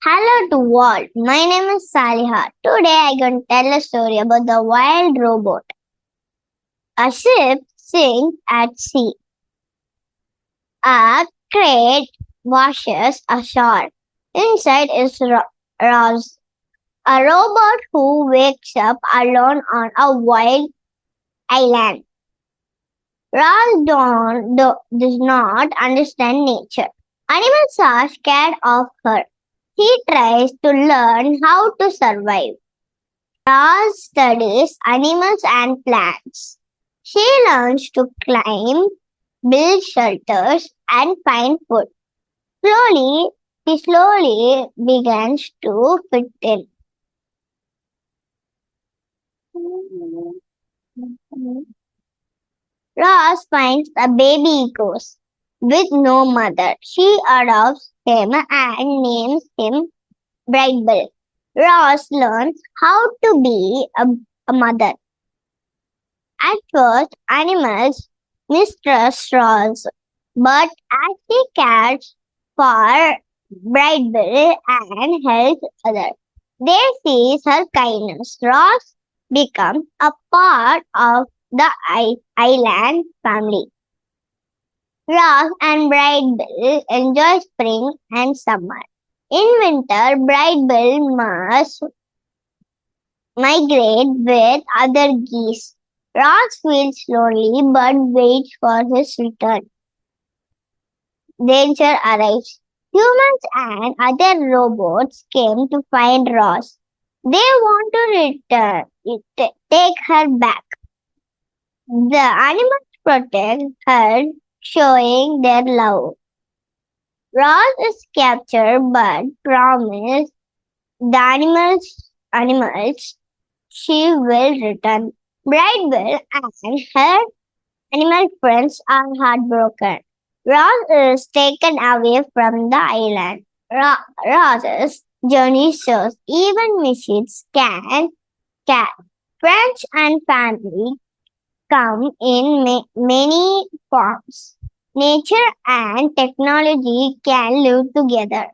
Hello to all. My name is Saliha. Today I going to tell a story about the wild robot. A ship sinks at sea. A crate washes ashore. Inside is Roz, a robot who wakes up alone on a wild island. Roz does not understand nature. Animals are scared of her. He tries to learn how to survive. Roz studies animals and plants. She learns to climb, build shelters, and find food. She slowly begins to fit in. Roz finds a baby goose with no mother. She adopts him and names him Brightbill. Roz learns how to be a mother. At first, animals mistrust Roz, but as she cares for Brightbill and helps others, they see her kindness. Roz becomes a part of the island family. Roz and Brightbill enjoy spring and summer. In winter, Brightbill must migrate with other geese. Roz feels lonely but waits for his return. Danger arrives. Humans and other robots came to find Roz. They want to take her back. The animals protect her, showing their love. Roz is captured but promised the animals she will return. Brightbill and her animal friends are heartbroken. Roz is taken away from the island. Roz's journey shows even machines can. Friends and family come in many forms. Nature and technology can live together.